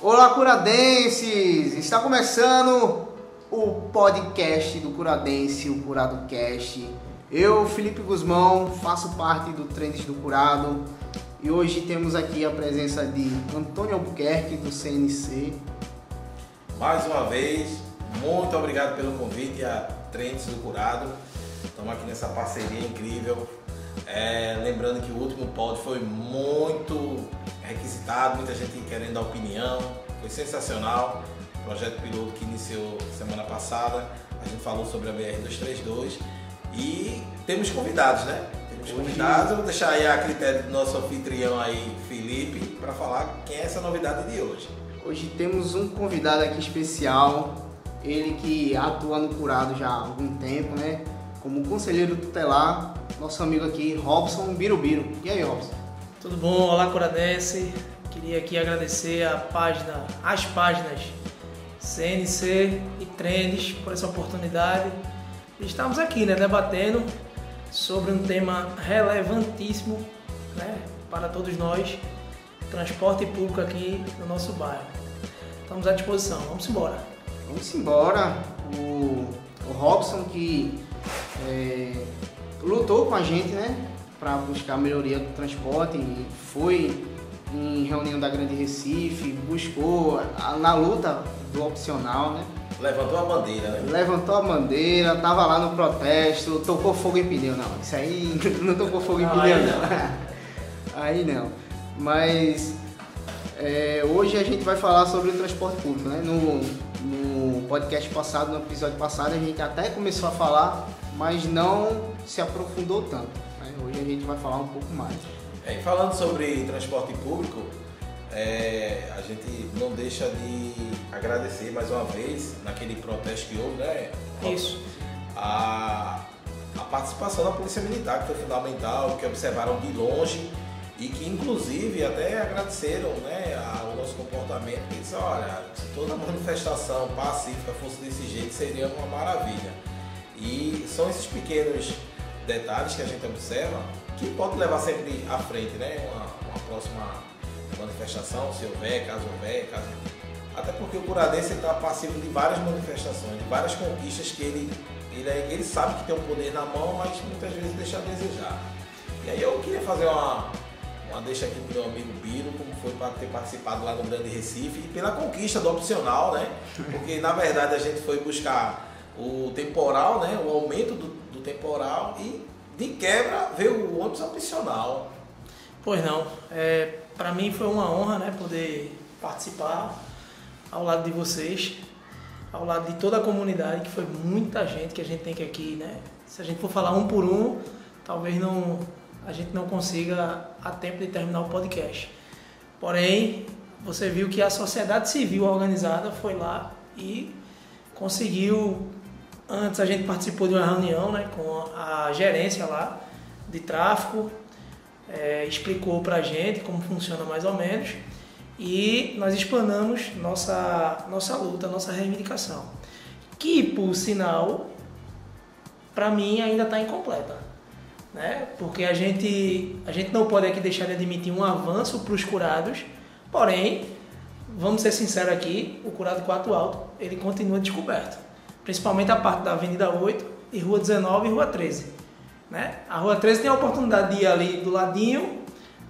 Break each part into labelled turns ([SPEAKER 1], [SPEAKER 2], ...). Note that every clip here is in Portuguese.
[SPEAKER 1] Olá, curadenses! Está começando o podcast do Curadense, o Curado Cast. Eu, Felipe Guzmão, faço parte do Trends do Curado e hoje temos aqui a presença de Antônio Albuquerque, do CNC.
[SPEAKER 2] Mais uma vez, muito obrigado pelo convite a Trends do Curado. Estamos aqui nessa parceria incrível. Lembrando que o último pod foi muito requisitado, muita gente querendo dar opinião, foi sensacional. Projeto piloto que iniciou semana passada, a gente falou sobre a BR-232 e temos convidados, né? Temos convidados, eu vou deixar aí a critério do nosso anfitrião aí, Felipe, para falar quem é essa novidade de hoje.
[SPEAKER 1] Hoje temos um convidado aqui especial, ele que atua no Curado já há algum tempo, né? Como conselheiro tutelar, nosso amigo aqui, Robson Birubiru. E aí, Robson?
[SPEAKER 3] Tudo bom? Olá, Curadense. Queria aqui agradecer as páginas CNC e Trends por essa oportunidade. Estamos aqui, né, debatendo sobre um tema relevantíssimo, né, para todos nós, transporte público aqui no nosso bairro. Estamos à disposição, vamos embora.
[SPEAKER 1] Vamos embora. O Robson que lutou com a gente, né, para buscar a melhoria do transporte, e foi em reunião da Grande Recife, buscou na luta do opcional, né?
[SPEAKER 2] Levantou a bandeira, né?
[SPEAKER 1] Levantou a bandeira, tava lá no protesto, tocou fogo em pneu, não. Isso aí não tocou fogo em pneu, não. Aí não. Mas hoje a gente vai falar sobre o transporte público, né? No podcast passado, no episódio passado, a gente até começou a falar, mas não se aprofundou tanto, né? Hoje a gente vai falar um pouco mais.
[SPEAKER 2] E falando sobre transporte público, a gente não deixa de agradecer mais uma vez, naquele protesto que houve, né?
[SPEAKER 3] Isso.
[SPEAKER 2] A participação da Polícia Militar, que foi fundamental, que observaram de longe e que inclusive até agradeceram, né, o nosso comportamento, que disse, olha, se toda manifestação pacífica fosse desse jeito, seria uma maravilha. E são esses pequenos detalhes que a gente observa que pode levar sempre à frente, né, uma próxima manifestação, se houver, caso houver, até porque o curadense está passivo de várias manifestações, de várias conquistas que ele sabe que tem um poder na mão, mas muitas vezes deixa a desejar. E aí eu queria fazer uma deixa aqui pro meu amigo Biro, como foi para ter participado lá no Grande Recife e pela conquista do opcional, né? Porque na verdade a gente foi buscar o temporal, né? O aumento do temporal e de quebra veio o ônibus opcional.
[SPEAKER 3] Pois não, para mim foi uma honra, né, poder participar ao lado de vocês, ao lado de toda a comunidade, que foi muita gente que a gente tem aqui, né? Se a gente for falar um por um, talvez a gente não consiga a tempo de terminar o podcast. Porém, você viu que a sociedade civil organizada foi lá e conseguiu. Antes a gente participou de uma reunião, né, com a gerência lá de tráfego, explicou pra gente como funciona mais ou menos e nós explanamos nossa luta, nossa reivindicação, que por sinal, para mim ainda está incompleta, né? Porque a gente não pode aqui deixar de admitir um avanço para os curados, porém, vamos ser sinceros aqui, o Curado 4 Alto, ele continua descoberto, principalmente a parte da Avenida 8 e Rua 19 e Rua 13, né? A Rua 13 tem a oportunidade de ir ali do ladinho,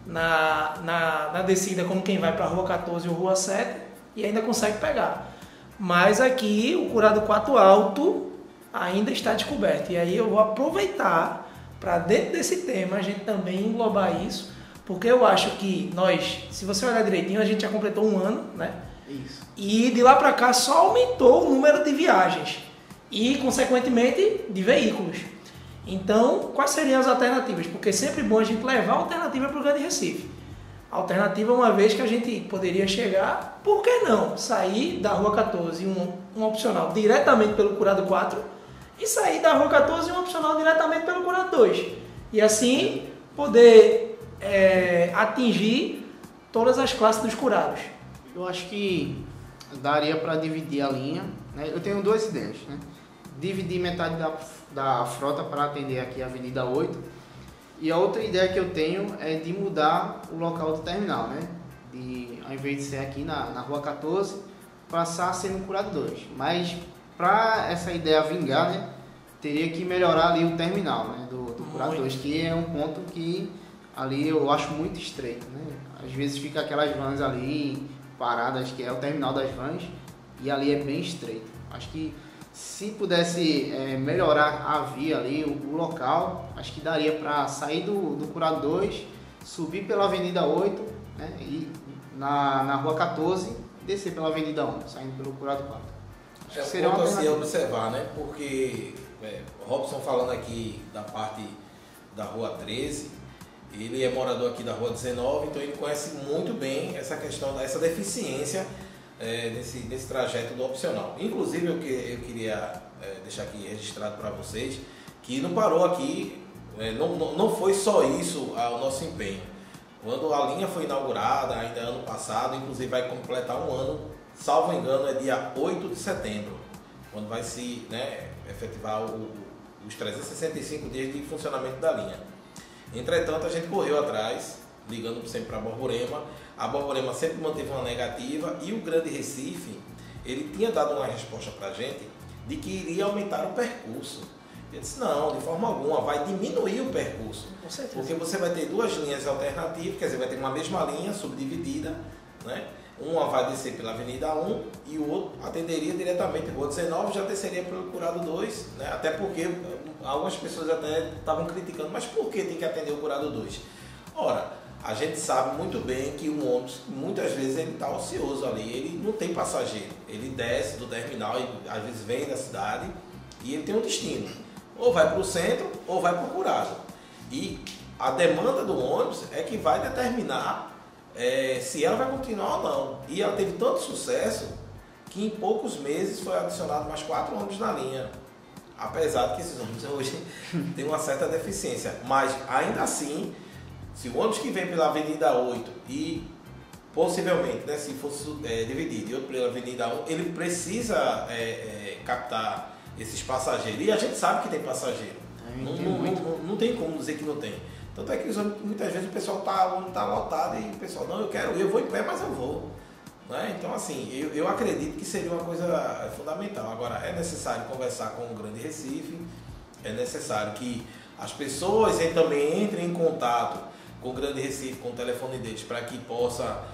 [SPEAKER 3] na descida, como quem vai para a Rua 14 ou Rua 7, e ainda consegue pegar, mas aqui o Curado 4 Alto ainda está descoberto, e aí eu vou aproveitar para dentro desse tema a gente também englobar isso, porque eu acho que nós, se você olhar direitinho, a gente já completou um ano, né?
[SPEAKER 1] Isso.
[SPEAKER 3] E de lá para cá só aumentou o número de viagens e, consequentemente, de veículos. Então, quais seriam as alternativas? Porque é sempre bom a gente levar a alternativa para o Grande Recife. A alternativa, uma vez que a gente poderia chegar, por que não? Sair da Rua 14, um opcional diretamente pelo Curado 4, e sair da Rua 14 um opcional diretamente pelo Curado 2. E assim poder atingir todas as classes dos curados.
[SPEAKER 1] Eu acho que daria para dividir a linha, né? Eu tenho duas ideias, né? Dividir metade da frota para atender aqui a Avenida 8, e a outra ideia que eu tenho é de mudar o local do terminal, né? de ao invés de ser aqui na Rua 14, passar a ser no Curado 2. Mas para essa ideia vingar, né, teria que melhorar ali o terminal, né, do Curado 2, que é um ponto que ali eu acho muito estreito, né? Às vezes fica aquelas vans ali paradas, que é o terminal das vans, e ali é bem estreito. Acho que se pudesse melhorar a via ali, o local, acho que daria para sair do Curado 2, subir pela Avenida 8, né, e na Rua 14, descer pela Avenida 1, saindo pelo Curado 4.
[SPEAKER 2] Acho que seria uma coisa a observar, né? Porque Robson falando aqui da parte da Rua 13, ele é morador aqui da Rua 19, então ele conhece muito bem essa questão, essa deficiência nesse trajeto do opcional. Inclusive, eu queria deixar aqui registrado para vocês que não parou aqui, não foi só isso o nosso empenho. Quando a linha foi inaugurada, ainda ano passado, inclusive vai completar um ano, salvo engano, é dia 8 de setembro, quando vai se efetivar os 365 dias de funcionamento da linha. Entretanto, a gente correu atrás, ligando sempre para a Borborema. A Borborema sempre manteve uma negativa e o Grande Recife, ele tinha dado uma resposta para a gente de que iria aumentar o percurso. Eu disse, não, de forma alguma, vai diminuir o percurso.
[SPEAKER 3] Com certeza.
[SPEAKER 2] Porque você vai ter duas linhas alternativas, quer dizer, vai ter uma mesma linha subdividida, né? Uma vai descer pela Avenida 1 e o outro atenderia diretamente Rua 19, já desceria pelo Curado 2, né? Até porque algumas pessoas até estavam criticando, mas por que tem que atender o Curado 2? Ora, a gente sabe muito bem que o ônibus, muitas vezes, ele está ocioso ali, ele não tem passageiro, ele desce do terminal e às vezes vem da cidade e ele tem um destino, ou vai para o centro ou vai para o Curado. E a demanda do ônibus é que vai determinar se ela vai continuar ou não. E ela teve tanto sucesso que em poucos meses foi adicionado mais 4 ônibus na linha. Apesar de que esses ônibus hoje têm uma certa deficiência. Mas ainda assim, se o ônibus que vem pela Avenida 8 e possivelmente, né, se fosse dividido e outro pela Avenida 1, ele precisa captar esses passageiros. E a gente sabe que tem passageiro. Não tem como dizer que não tem. Tanto é que muitas vezes o pessoal tá lotado e o pessoal, não, eu vou em pé, mas eu vou. Né? Então, assim, eu acredito que seria uma coisa fundamental. Agora, é necessário conversar com o Grande Recife, é necessário que as pessoas também entrem em contato com o Grande Recife, com o telefone deles, para que possa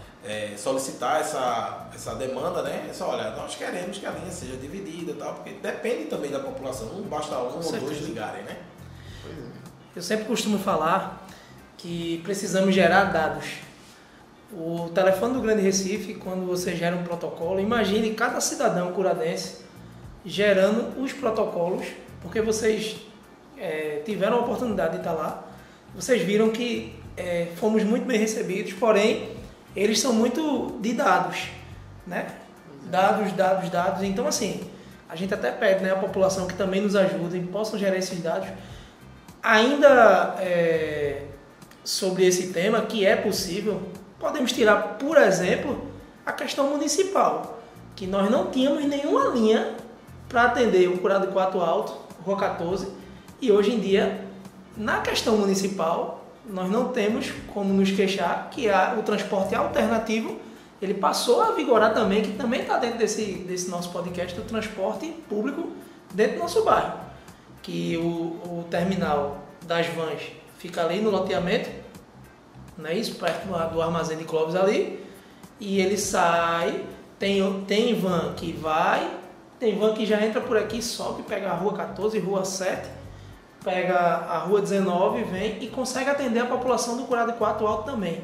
[SPEAKER 2] solicitar essa demanda, né? Olha, nós queremos que a linha seja dividida e tal, porque depende também da população, não basta um ou dois ligarem, né?
[SPEAKER 3] Eu sempre costumo falar que precisamos gerar dados. O telefone do Grande Recife, quando você gera um protocolo, imagine cada cidadão curadense gerando os protocolos, porque vocês tiveram a oportunidade de estar lá, vocês viram que fomos muito bem recebidos, porém, eles são muito de dados, né? Dados. Então, assim, a gente até pede, né, a população que também nos ajudem, possam gerar esses dados. Ainda sobre esse tema, que é possível, podemos tirar, por exemplo, a questão municipal, que nós não tínhamos nenhuma linha para atender o Curado 4 Alto, Rua 14, e hoje em dia, na questão municipal, nós não temos como nos queixar que o transporte alternativo, ele passou a vigorar também, que também está dentro desse nosso podcast, do transporte público dentro do nosso bairro. Que o terminal das vans fica ali no loteamento, não é isso? Perto do armazém de Clóvis ali, e ele sai, tem van que vai, tem van que já entra por aqui, sobe, pega a Rua 14, Rua 7, pega a Rua 19, vem e consegue atender a população do Curado 4 Alto também.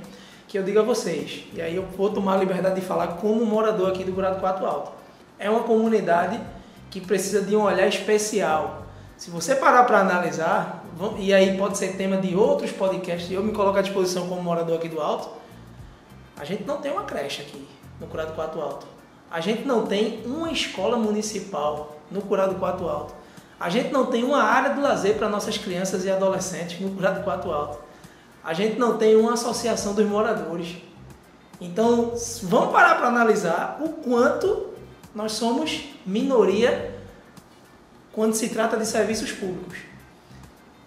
[SPEAKER 3] Que eu digo a vocês, e aí eu vou tomar a liberdade de falar como morador aqui do Curado 4 Alto. É uma comunidade que precisa de um olhar especial. Se você parar para analisar, e aí pode ser tema de outros podcasts, e eu me coloco à disposição como morador aqui do Alto, a gente não tem uma creche aqui no Curado 4 Alto. A gente não tem uma escola municipal no Curado 4 Alto. A gente não tem uma área de lazer para nossas crianças e adolescentes no Curado 4 Alto. A gente não tem uma associação dos moradores. Então, vamos parar para analisar o quanto nós somos minoria quando se trata de serviços públicos.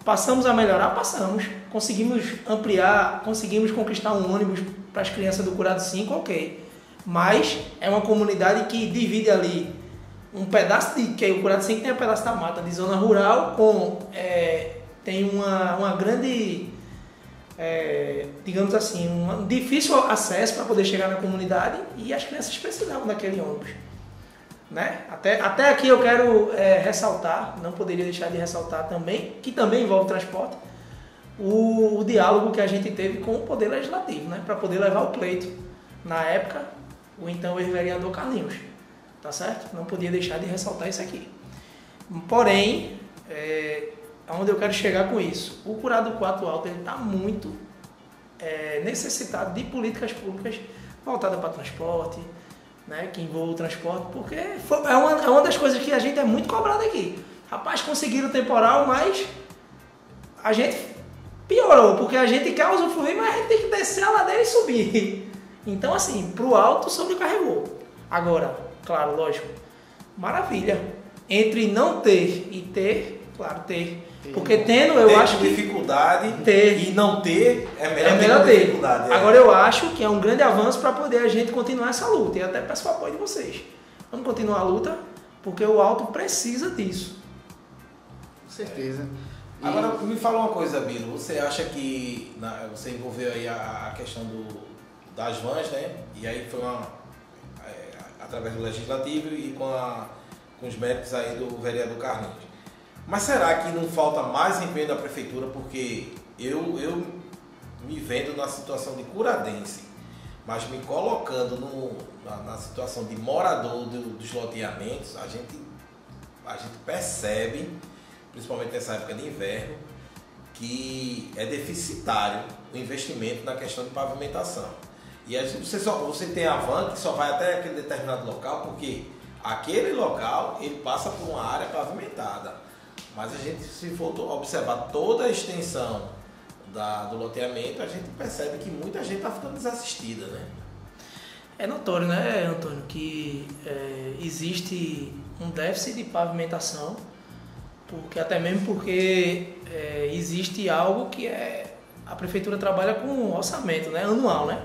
[SPEAKER 3] Passamos a melhorar? Passamos. Conseguimos ampliar, conseguimos conquistar um ônibus para as crianças do Curado 5, ok. Mas é uma comunidade que divide ali um pedaço que o Curado 5 tem um pedaço da mata de zona rural tem uma grande, digamos assim, um difícil acesso para poder chegar na comunidade e as crianças precisavam daquele ônibus. Né? Até aqui eu quero ressaltar, não poderia deixar de ressaltar também, que também envolve transporte, o diálogo que a gente teve com o Poder Legislativo, né? Para poder levar o pleito, na época, o então ex-vereador Carlinhos, tá certo? Não podia deixar de ressaltar isso aqui. Porém, aonde eu quero chegar com isso? O Curado 4 Alto está muito necessitado de políticas públicas voltadas para transporte, né, que envolve o transporte, porque é uma das coisas que a gente é muito cobrado aqui. Rapaz, conseguiram o temporal, mas a gente piorou, porque a gente quer usufruir, mas a gente tem que descer a ladeira e subir. Então, assim, pro alto sobrecarregou. Agora, claro, lógico, maravilha. Entre não ter e ter, claro, ter. Porque tendo, eu acho que
[SPEAKER 2] dificuldade
[SPEAKER 3] ter
[SPEAKER 2] e não ter é melhor
[SPEAKER 3] ter.
[SPEAKER 2] Dificuldade.
[SPEAKER 3] Agora eu acho que é um grande avanço para poder a gente continuar essa luta. E até peço o apoio de vocês. Vamos continuar a luta, porque o alto precisa disso.
[SPEAKER 1] Com certeza.
[SPEAKER 2] Agora, me fala uma coisa, Bilo. Você acha que você envolveu aí a questão das vans, né? E aí foi através do Legislativo e com os méritos aí do vereador Carlinhos. Mas será que não falta mais empenho da prefeitura? Porque eu me vendo na situação de curadense, mas me colocando na situação de morador dos loteamentos, a gente percebe, principalmente nessa época de inverno, que é deficitário o investimento na questão de pavimentação. E você tem a van que só vai até aquele determinado local, porque aquele local ele passa por uma área pavimentada. Mas a gente, se for observar toda a extensão do loteamento, a gente percebe que muita gente está ficando desassistida, né?
[SPEAKER 3] É notório, né, Antônio, que existe um déficit de pavimentação, até mesmo porque existe algo que a prefeitura trabalha com orçamento, né, anual, né?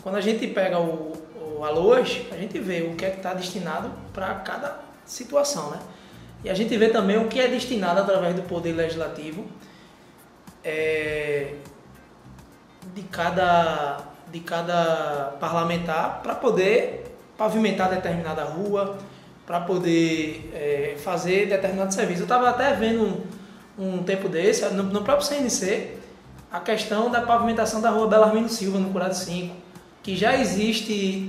[SPEAKER 3] Quando a gente pega o ALOAS, a gente vê o que é que está destinado para cada situação, né? E a gente vê também o que é destinado através do Poder Legislativo de cada parlamentar para poder pavimentar determinada rua, para poder fazer determinado serviço. Eu estava até vendo um tempo desse, no próprio CNC, a questão da pavimentação da rua Belarmino Silva, no Curado 5, que já existe,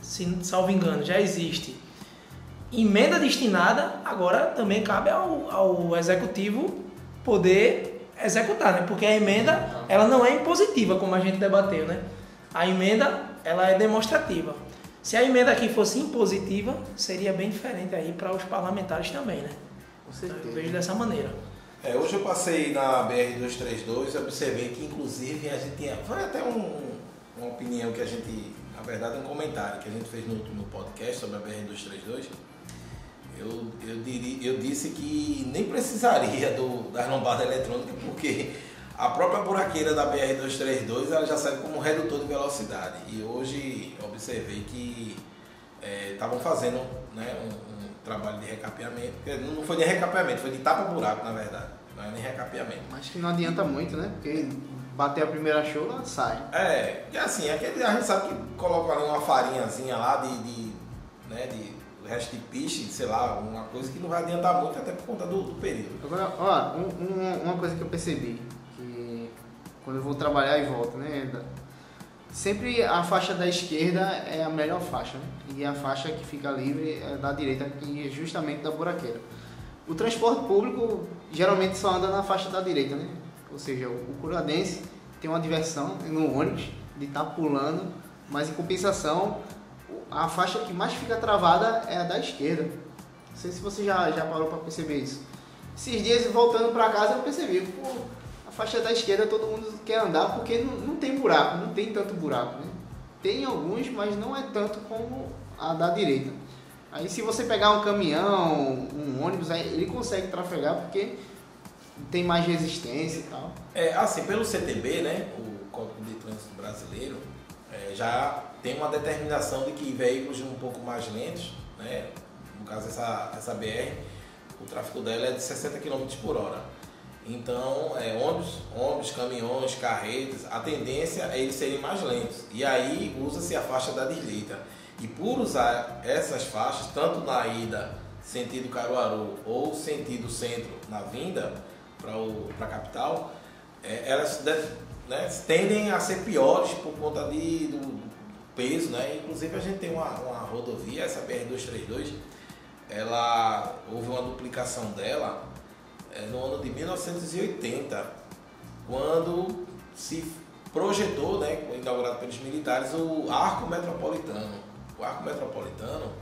[SPEAKER 3] se salvo engano, já existe emenda destinada, agora também cabe ao executivo poder executar, né? Porque a emenda, ela não é impositiva, como a gente debateu, né? A emenda, ela é demonstrativa. Se a emenda aqui fosse impositiva, seria bem diferente aí para os parlamentares também, né?
[SPEAKER 1] Com certeza.
[SPEAKER 3] Então, eu vejo dessa maneira.
[SPEAKER 2] Hoje eu passei na BR-232 e observei que, inclusive, a gente tinha... Foi até uma opinião que a gente... Na verdade, um comentário que a gente fez no último podcast sobre a BR-232. Eu disse que nem precisaria das lombadas eletrônicas, porque a própria buraqueira da BR-232 ela já serve como um redutor de velocidade. E hoje eu observei que estavam fazendo, né, um trabalho de recapeamento. Não foi nem recapeamento, foi de tapa-buraco, na verdade. Não é nem recapeamento.
[SPEAKER 1] Mas que não adianta muito, né? Porque bater a primeira chuva, sai.
[SPEAKER 2] E assim, a gente sabe que coloca ali uma farinhazinha lá de resto de piche, sei lá, uma coisa que não vai adiantar muito, até por conta do período.
[SPEAKER 1] Agora, uma coisa que eu percebi, que quando eu vou trabalhar e volto, né? Sempre a faixa da esquerda é a melhor faixa, né? E a faixa que fica livre é da direita, que é justamente da buraqueira. O transporte público geralmente só anda na faixa da direita, né? Ou seja, o curadense tem uma diversão no ônibus de estar pulando, mas em compensação a faixa que mais fica travada é a da esquerda. Não sei se você já parou para perceber isso. Esses dias, voltando para casa, eu percebi, a faixa da esquerda todo mundo quer andar porque não tem buraco, não tem tanto buraco, né? Tem alguns, mas não é tanto como a da direita. Aí se você pegar um caminhão, um ônibus, aí ele consegue trafegar porque tem mais resistência e tal.
[SPEAKER 2] Assim, pelo CTB, né, Código de Trânsito Brasileiro, já tem uma determinação de que veículos um pouco mais lentos, né, no caso essa BR, o tráfego dela é de 60 km por hora. Então, ônibus, caminhões, carretas, a tendência é eles serem mais lentos. E aí usa-se a faixa da direita. E por usar essas faixas, tanto na ida sentido Caruaru ou sentido centro na vinda para a capital, elas tendem a ser piores por conta do peso, né? Inclusive a gente tem uma rodovia, essa BR-232, houve uma duplicação dela no ano de 1980, quando se projetou, né, inaugurado pelos militares, o Arco Metropolitano. O Arco Metropolitano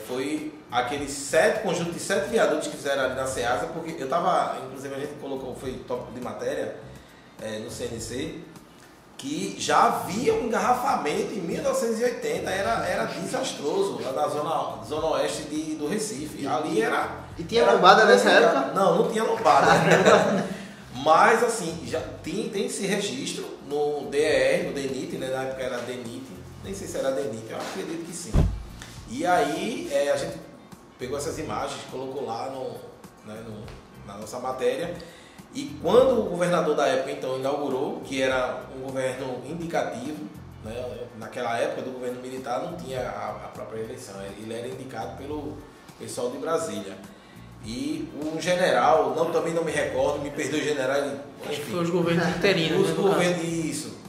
[SPEAKER 2] foi aquele conjunto de 7 viadutos que fizeram ali na Ceasa, porque eu estava, inclusive a gente colocou, foi tópico de matéria no CNC, que já havia um engarrafamento em 1980, era desastroso lá na zona oeste do Recife. Ali era...
[SPEAKER 1] E tinha lombada nessa época?
[SPEAKER 2] Não tinha lombada. Mas assim, já tem esse registro no DER, no DENIT, né? Na época era DENIT, nem sei se era DENIT, eu acredito que sim. E aí a gente pegou essas imagens, colocou lá na nossa matéria. E quando o governador da época então inaugurou, que era um governo indicativo, né? Naquela época do governo militar não tinha a própria eleição, ele era indicado pelo pessoal de Brasília. E um general, também não me recordo, me perdoe o general,
[SPEAKER 3] acho que foi os governos interinos.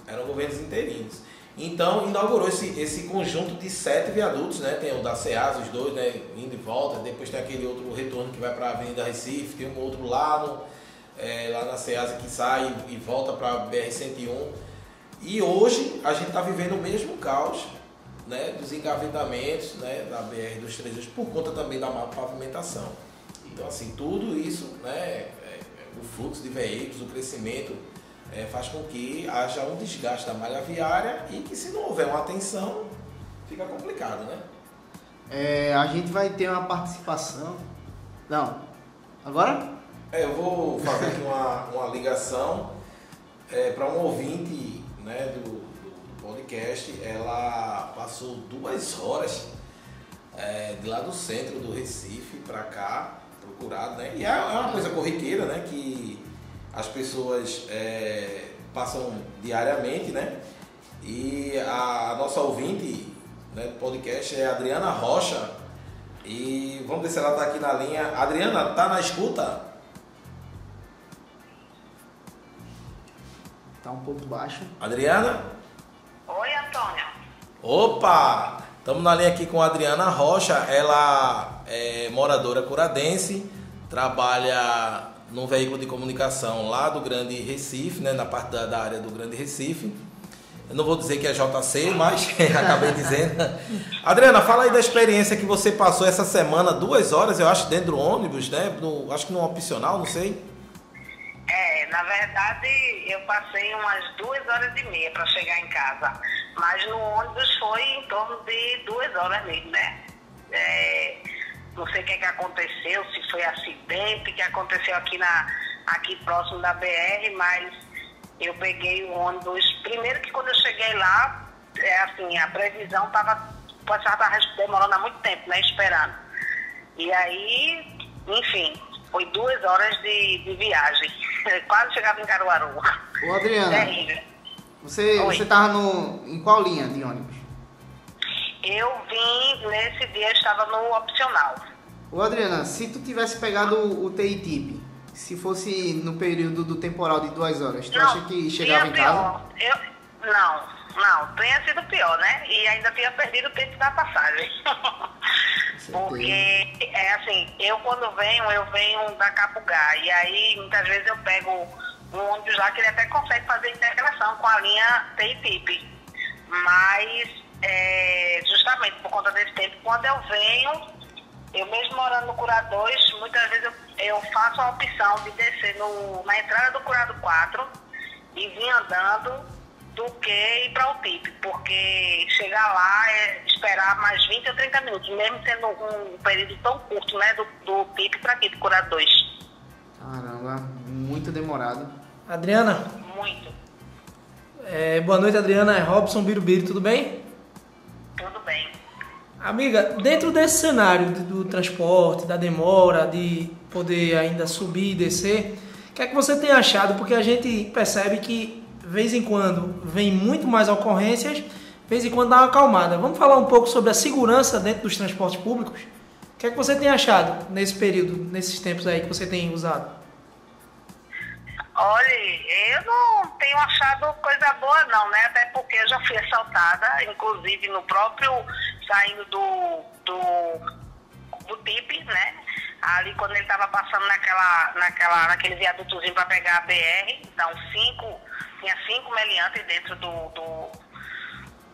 [SPEAKER 2] Eram governos interinos. Então inaugurou esse conjunto de 7 viadutos, né? Tem o da Ceasa, os dois, né? Indo e volta, depois tem aquele outro retorno que vai para a Avenida Recife, tem um outro lá na Ceasa que sai e volta para a BR-101. E hoje a gente está vivendo o mesmo caos, né, dos engavetamentos, né, da BR-232 por conta também da má pavimentação. Então, assim, tudo isso, né, o fluxo de veículos, o crescimento, faz com que haja um desgaste da malha viária e que, se não houver uma atenção, fica complicado, né?
[SPEAKER 1] A gente vai ter uma participação... Não. Agora?
[SPEAKER 2] Eu vou fazer aqui uma ligação para um ouvinte, né, do podcast. Ela passou 2 horas de lá do centro do Recife para cá, procurado, né? E é uma coisa corriqueira, né, que as pessoas passam diariamente, né? E a nossa ouvinte, né, do podcast é a Adriana Rocha. E vamos ver se ela está aqui na linha. Adriana, tá na escuta?
[SPEAKER 1] Tá um pouco baixo.
[SPEAKER 2] Adriana?
[SPEAKER 4] Oi, Antônio.
[SPEAKER 2] Opa! Estamos na linha aqui com a Adriana Rocha. Ela é moradora curadense, trabalha num veículo de comunicação lá do Grande Recife, né, na parte da área do Grande Recife. Eu não vou dizer que é JC, mas acabei dizendo. Adriana, fala aí da experiência que você passou essa semana, 2 horas, eu acho, dentro do ônibus, né? Acho que no opcional, não sei.
[SPEAKER 4] Na verdade, eu passei umas 2h30 para chegar em casa, mas no ônibus foi em torno de 2 horas mesmo, né? Não sei o que aconteceu, se foi acidente que aconteceu aqui próximo da BR, mas eu peguei o ônibus. Primeiro que quando eu cheguei lá, a previsão estava demorando há muito tempo, né? Esperando. E aí, enfim, foi 2 horas de viagem. Quase chegava em Caruaru.
[SPEAKER 1] Ô, Adriana,
[SPEAKER 4] terrível.
[SPEAKER 1] Você estava em qual linha de ônibus?
[SPEAKER 4] Eu vim, nesse dia eu estava no opcional.
[SPEAKER 1] Ô, Adriana, se tu tivesse pegado o TI-TIP, se fosse no período do temporal de 2 horas, tu acha que chegava em casa?
[SPEAKER 4] Não, tinha sido pior, né? E ainda tinha perdido o tempo da passagem. Porque, eu quando venho da Capugá. E aí, muitas vezes eu pego um ônibus lá que ele até consegue fazer integração com a linha TI-TIP. Mas, justamente por conta desse tempo, quando eu venho, eu mesmo morando no Cura 2, muitas vezes eu faço a opção de descer na entrada do Curado 4 e vir andando, do que ir para o TIP, porque chegar lá é esperar mais 20 ou 30 minutos, mesmo sendo um período tão curto, né, do TIP para aqui, do Cura 2.
[SPEAKER 1] Caramba, muito demorado.
[SPEAKER 3] Adriana?
[SPEAKER 4] Muito.
[SPEAKER 3] Boa noite, Adriana. É Robson Birubiru, tudo bem?
[SPEAKER 4] Tudo bem.
[SPEAKER 3] Amiga, dentro desse cenário do transporte, da demora, de poder ainda subir e descer, o que é que você tem achado? Porque a gente percebe que, de vez em quando, vem muito mais ocorrências, de vez em quando dá uma acalmada. Vamos falar um pouco sobre a segurança dentro dos transportes públicos? O que é que você tem achado nesse período, nesses tempos aí que você tem usado?
[SPEAKER 4] Olha, eu não tenho achado coisa boa não, né? Até porque eu já fui assaltada, inclusive no próprio, saindo do TIP, né? Ali quando ele estava passando naquele viadutozinho para pegar a BR, então tinha 5 meliantes dentro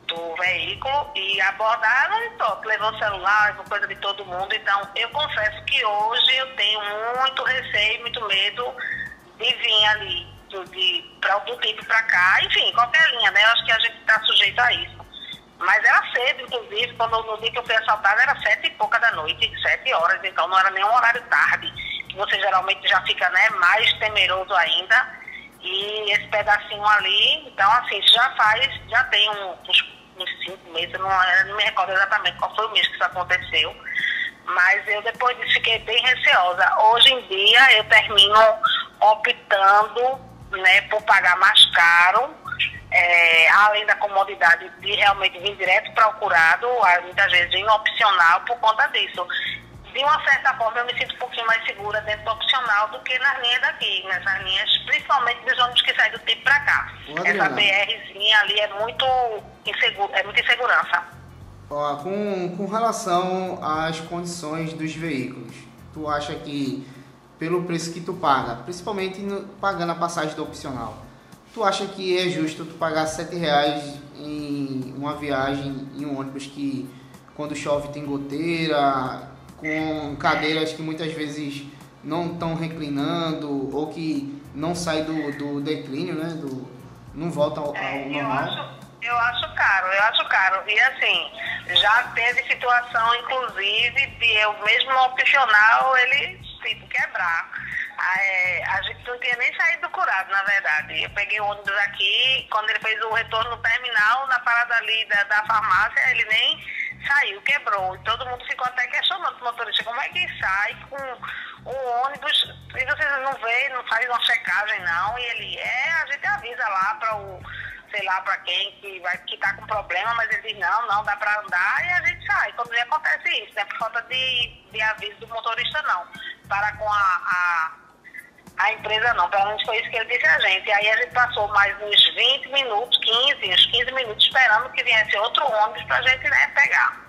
[SPEAKER 4] do veículo e abordaram e top, levou celular, coisa de todo mundo. Então eu confesso que hoje eu tenho muito receio, muito medo de vir ali do TIP para cá, enfim, qualquer linha, né? Eu acho que a gente está sujeito a isso. Mas era cedo, inclusive, no dia que eu fui assaltada era 7 e pouca da noite, 7 horas, então não era nem um horário tarde, que você geralmente já fica, né, mais temeroso ainda. E esse pedacinho ali, então assim, já tem uns 5 meses, eu não me recordo exatamente qual foi o mês que isso aconteceu, mas eu depois disso fiquei bem receosa. Hoje em dia eu termino optando, né, por pagar mais caro, além da comodidade de realmente vir direto procurado, muitas vezes em opcional por conta disso. De uma certa forma eu me sinto um pouquinho mais segura dentro do opcional do que nas linhas daqui, nessas linhas, principalmente dos ônibus que saem do TIP para cá. Essa BRzinha ali é muito insegurança.
[SPEAKER 1] Ó, com relação às condições dos veículos, tu acha que pelo preço que tu paga, principalmente pagando a passagem do opcional, tu acha que é justo tu pagar R$7 em uma viagem em um ônibus que quando chove tem goteira, com cadeiras que muitas vezes não estão reclinando ou que não sai do declínio, né? Não volta ao normal?
[SPEAKER 4] Eu acho caro. E assim, já teve situação, inclusive, de eu mesmo no opcional ele quebrar. A gente não tinha nem saído curado, na verdade. Eu peguei o ônibus aqui, quando ele fez o retorno no terminal, na parada ali da farmácia, ele nem saiu, quebrou. E todo mundo ficou até questionando o motorista, como é que sai com o ônibus, e vocês não vê, não faz uma checagem não, e ele, a gente avisa lá para sei lá para quem que tá com problema, mas ele diz, não dá para andar, e a gente sai. Quando acontece isso, né, por falta de aviso do motorista não. Para com a empresa não, pelo menos foi isso que ele disse a gente. E aí a gente passou mais uns 20 minutos, 15 minutos esperando que viesse outro ônibus pra gente, né, pegar.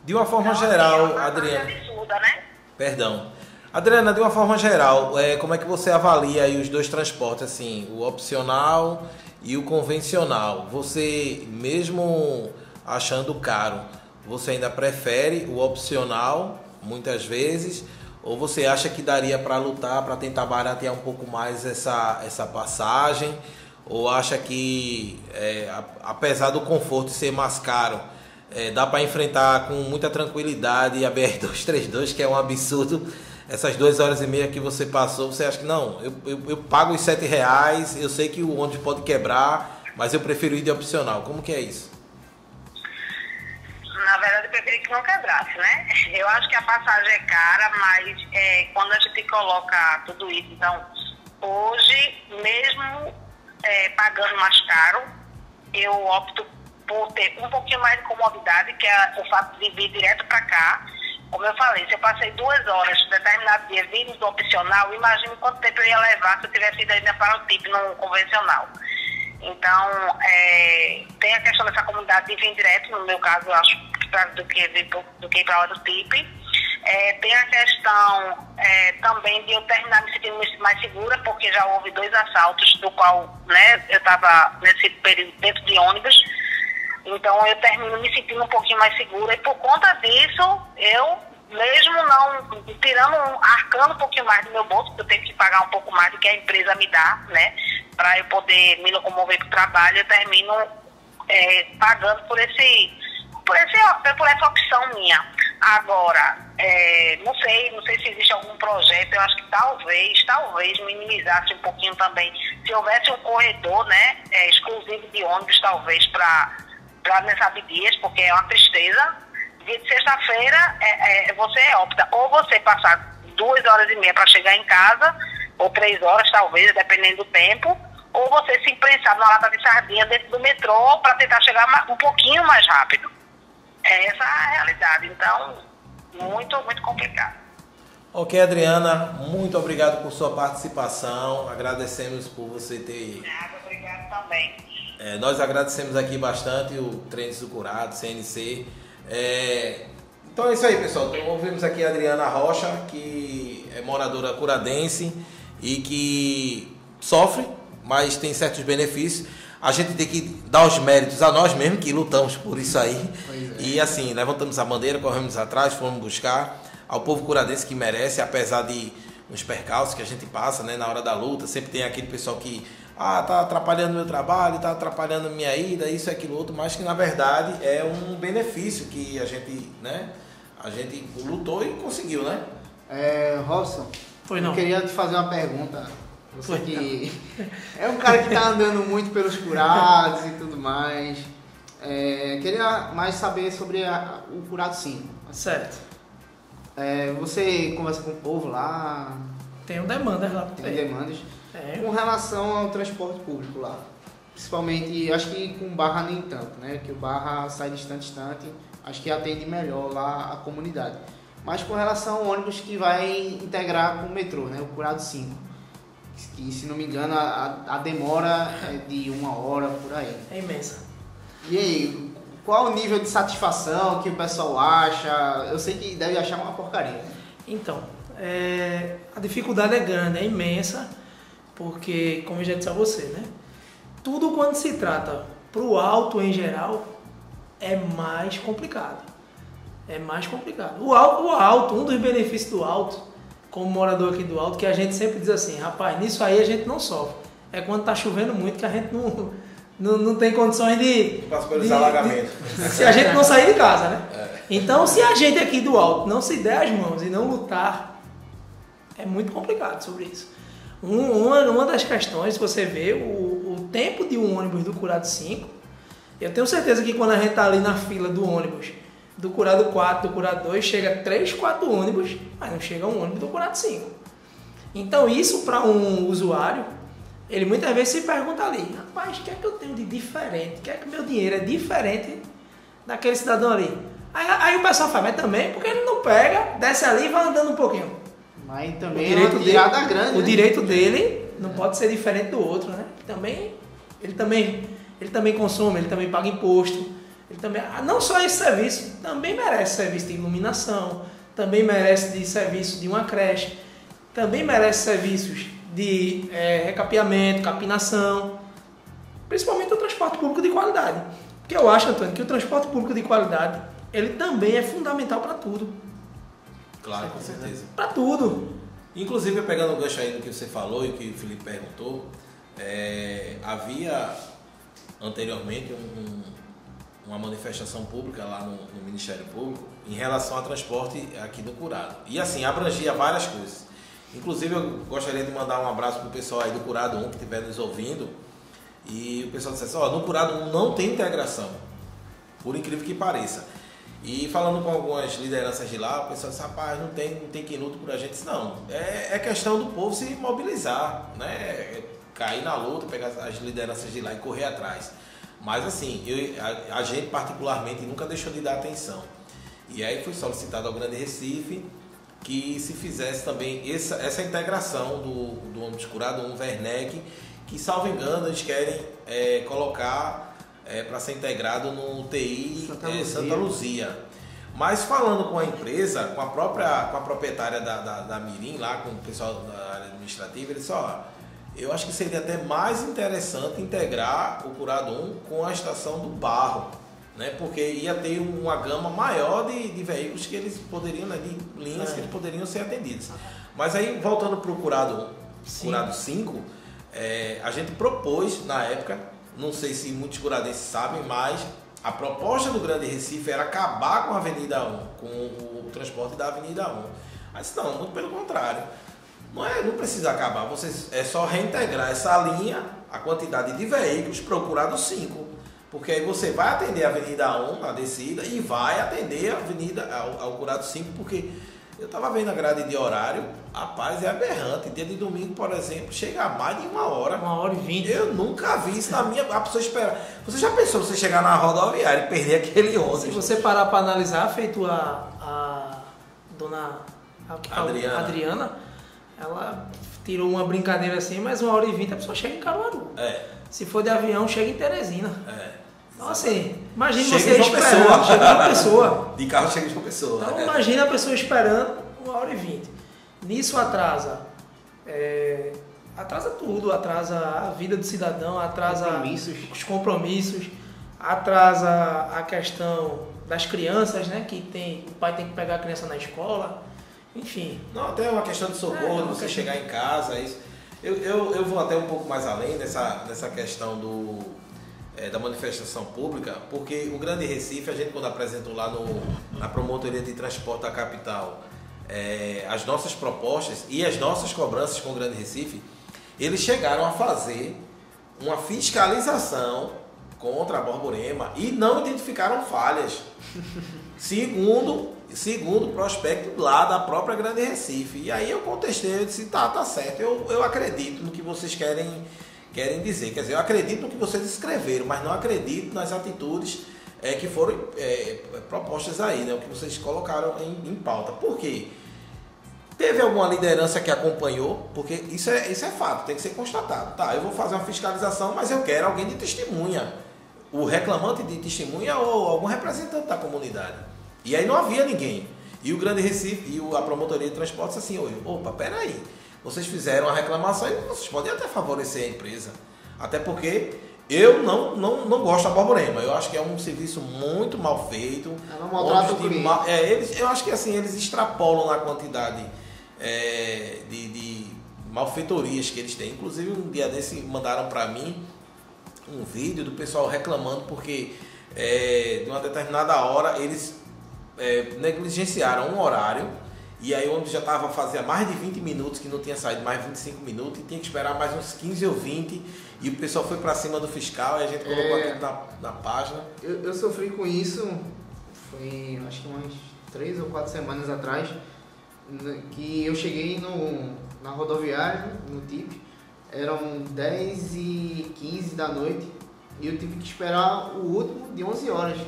[SPEAKER 2] De uma forma geral, Adriana.
[SPEAKER 4] Absurda, né?
[SPEAKER 2] Perdão. Adriana, de uma forma geral, como é que você avalia aí os dois transportes, assim, o opcional e o convencional? Você, mesmo achando caro, você ainda prefere o opcional, muitas vezes, ou você acha que daria para lutar, para tentar baratear um pouco mais essa passagem? Ou acha que, apesar do conforto ser mais caro, dá para enfrentar com muita tranquilidade a BR-232, que é um absurdo, essas 2 horas e meia que você passou? Você acha que não, eu pago os R$7, eu sei que o ônibus pode quebrar, mas eu prefiro ir de opcional. Como que é isso?
[SPEAKER 4] Na verdade, eu preferi que não quebrasse, né? Eu acho que a passagem é cara, mas quando a gente coloca tudo isso, então, hoje, mesmo pagando mais caro, eu opto por ter um pouquinho mais de comodidade, que é o fato de vir direto para cá. Como eu falei, se eu passei 2 horas de determinado dia vindo do opcional, imagine quanto tempo eu ia levar se eu tivesse ido ainda para o TIP no convencional. Então, tem a questão dessa comunidade de vir direto, no meu caso, eu acho, do que ir para a hora do TIP. Tem a questão também de eu terminar me sentindo mais segura, porque já houve 2 assaltos, do qual, né, eu estava nesse período dentro de ônibus. Então, eu termino me sentindo um pouquinho mais segura. E por conta disso, eu, mesmo não arcando um pouquinho mais do meu bolso, porque eu tenho que pagar um pouco mais do que a empresa me dá, né, para eu poder me locomover para o trabalho, eu termino pagando por essa opção minha. Agora, não sei se existe algum projeto, eu acho que talvez minimizasse um pouquinho também, se houvesse um corredor, né, exclusivo de ônibus, talvez, para nessas dias, porque é uma tristeza. Dia de sexta-feira, você opta, ou você passar 2h30 para chegar em casa, ou 3 horas, talvez, dependendo do tempo, ou você se imprensar numa lata de sardinha dentro do metrô para tentar chegar um pouquinho mais rápido. Essa é a realidade, então, muito, muito complicado.
[SPEAKER 2] Ok, Adriana, muito obrigado por sua participação, agradecemos por você ter...
[SPEAKER 4] Obrigado também.
[SPEAKER 2] Nós agradecemos aqui bastante o Treinos do Curado, CNC. Então é isso aí, pessoal, então, ouvimos aqui a Adriana Rocha, que é moradora curadense e que sofre, mas tem certos benefícios. A gente tem que dar os méritos a nós mesmos, que lutamos por isso aí. E assim, levantamos a bandeira, corremos atrás, fomos buscar ao povo curadense que merece, apesar de uns percalços que a gente passa, né, na hora da luta. Sempre tem aquele pessoal que tá atrapalhando meu trabalho, tá atrapalhando minha ida, isso, aquilo, outro, mas que na verdade é um benefício que a gente lutou e conseguiu, né?
[SPEAKER 1] Robson,
[SPEAKER 3] Pois não.
[SPEAKER 1] eu queria te fazer uma pergunta. Você que é um cara que está andando muito pelos curados e tudo mais. Queria mais saber sobre o Curado 5.
[SPEAKER 3] Certo.
[SPEAKER 1] Você conversa com o povo lá?
[SPEAKER 3] Tenho demandas lá.
[SPEAKER 1] Tem demandas? Com relação ao transporte público lá. Principalmente, acho que com Barra nem tanto, né? Que o Barra sai distante. Acho que atende melhor lá a comunidade. Mas com relação ao ônibus que vai integrar com o metrô, né? O Curado 5. Que, se não me engano, a demora é de 1 hora por aí.
[SPEAKER 3] É imensa.
[SPEAKER 1] E aí, qual o nível de satisfação que o pessoal acha? Eu sei que deve achar uma porcaria, né?
[SPEAKER 3] Então, a dificuldade é grande, é imensa, porque, como eu já disse a você, né? Tudo quando se trata para o alto em geral é mais complicado. É mais complicado. O alto, um dos benefícios do alto, como morador aqui do alto, que a gente sempre diz assim, rapaz, nisso aí a gente não sofre. É quando tá chovendo muito que a gente não tem condições de...
[SPEAKER 2] Passa pelos alagamentos.
[SPEAKER 3] Se a gente não sair de casa, né? Então, se a gente aqui do alto não se der as mãos e não lutar, é muito complicado sobre isso. Uma das questões, se você vê, o tempo de um ônibus do Curado 5, eu tenho certeza que quando a gente tá ali na fila do ônibus, do Curado 4, do Curado 2, chega 3, 4 ônibus, mas não chega um ônibus do Curado 5. Então isso para um usuário, ele muitas vezes se pergunta ali, rapaz, o que é que eu tenho de diferente? O que é que meu dinheiro é diferente daquele cidadão ali? Aí o pessoal fala, mas também porque ele não pega, desce ali e vai andando um pouquinho.
[SPEAKER 1] Mas também é uma tirada grande.
[SPEAKER 3] O direito dele não pode ser diferente do outro, né? Ele também consome, ele também paga imposto. Ele também, não só esse serviço, também merece serviço de iluminação, também merece de serviço de uma creche, também merece serviços de recapeamento, capinação, principalmente o transporte público de qualidade. Porque eu acho, Antônio, que o transporte público de qualidade, ele também é fundamental para tudo.
[SPEAKER 2] Claro, com certeza.
[SPEAKER 3] Para tudo.
[SPEAKER 2] Inclusive, pegando o gancho aí do que você falou e o que o Felipe perguntou, havia anteriormente uma manifestação pública lá no Ministério Público em relação ao transporte aqui do Curado. E assim, abrangia várias coisas. Inclusive, eu gostaria de mandar um abraço para o pessoal aí do Curado 1 que estiver nos ouvindo. E o pessoal disse assim, no Curado 1 não tem integração, por incrível que pareça. E falando com algumas lideranças de lá, o pessoal disse, rapaz, não tem quem luta por a gente. Não, é questão do povo se mobilizar, né? Cair na luta, pegar as lideranças de lá e correr atrás. Mas assim, a gente particularmente nunca deixou de dar atenção. E aí foi solicitado ao Grande Recife que se fizesse também essa integração do ônibus Curado 1 Werneck, que, salvo engano, eles querem colocar para ser integrado no UTI Santa Luzia. Mas falando com a empresa, com a proprietária da Mirim, lá com o pessoal da área administrativa, ele disse, eu acho que seria até mais interessante integrar o Curado 1 com a estação do Barro, né? Porque ia ter uma gama maior de veículos que eles poderiam, né, de linhas que eles poderiam ser atendidos. Mas aí, voltando para o Curado 5, a gente propôs na época, não sei se muitos curadenses sabem, mas A proposta do Grande Recife era acabar com a Avenida 1, com o transporte da Avenida 1. Mas não, muito pelo contrário. Não precisa acabar, é só reintegrar essa linha, a quantidade de veículos, procurar do 5. Porque aí você vai atender a Avenida 1 na descida e vai atender a Avenida ao curado 5, porque eu estava vendo a grade de horário, rapaz, é aberrante. Dia de domingo, por exemplo, chega a mais de 1 hora.
[SPEAKER 3] 1h20.
[SPEAKER 2] Eu nunca vi isso na minha. A pessoa espera. Você já pensou você chegar na rodoviária e perder aquele ônibus?
[SPEAKER 3] Se você parar para analisar, feito a dona Adriana, ela tirou uma brincadeira assim, mas 1h20 a pessoa chega em Caruaru. Se for de avião, chega em Teresina. Então assim, imagina você esperando, chega uma pessoa.
[SPEAKER 2] De carro chega de uma pessoa.
[SPEAKER 3] Então imagina a pessoa esperando 1h20. Nisso atrasa tudo, atrasa a vida do cidadão, atrasa os compromissos, atrasa a questão das crianças, né? O pai tem que pegar a criança na escola, enfim.
[SPEAKER 2] Não, até uma questão de socorro, de você chegar em casa, isso. Eu vou até um pouco mais além dessa questão da manifestação pública, porque o Grande Recife, a gente quando apresentou lá na Promotoria de Transporte da capital as nossas propostas e as nossas cobranças com o Grande Recife, eles chegaram a fazer uma fiscalização contra a Borborema e não identificaram falhas, segundo o prospecto lá da própria Grande Recife. E aí eu contestei, eu disse, tá certo, eu acredito no que vocês querem dizer. Quer dizer, eu acredito no que vocês escreveram, mas não acredito nas atitudes que foram propostas aí, né? O que vocês colocaram em pauta. Por quê? Teve alguma liderança que acompanhou? Porque isso é fato, tem que ser constatado. Tá, eu vou fazer uma fiscalização, mas eu quero alguém de testemunha. O reclamante de testemunha ou algum representante da comunidade. E aí não havia ninguém. E o Grande Recife e a Promotoria de Transporte disse assim, opa, peraí. Vocês fizeram a reclamação e vocês podem até favorecer a empresa. Até porque eu não gosto da Borborema. Eu acho que é um serviço muito mal feito.
[SPEAKER 1] Ela maltrata o cliente.
[SPEAKER 2] Eu acho que assim, eles extrapolam na quantidade de malfeitorias que eles têm. Inclusive, um dia desse mandaram para mim um vídeo do pessoal reclamando porque de uma determinada hora eles negligenciaram um horário. E aí onde já fazia mais de 20 minutos que não tinha saído, mais 25 minutos, e tinha que esperar mais uns 15 ou 20, e o pessoal foi para cima do fiscal e a gente colocou aqui na página.
[SPEAKER 1] Eu sofri com isso, foi acho que umas 3 ou 4 semanas atrás, que eu cheguei na rodoviária, no TIP, eram 10h15 da noite, e eu tive que esperar o último de 11 horas,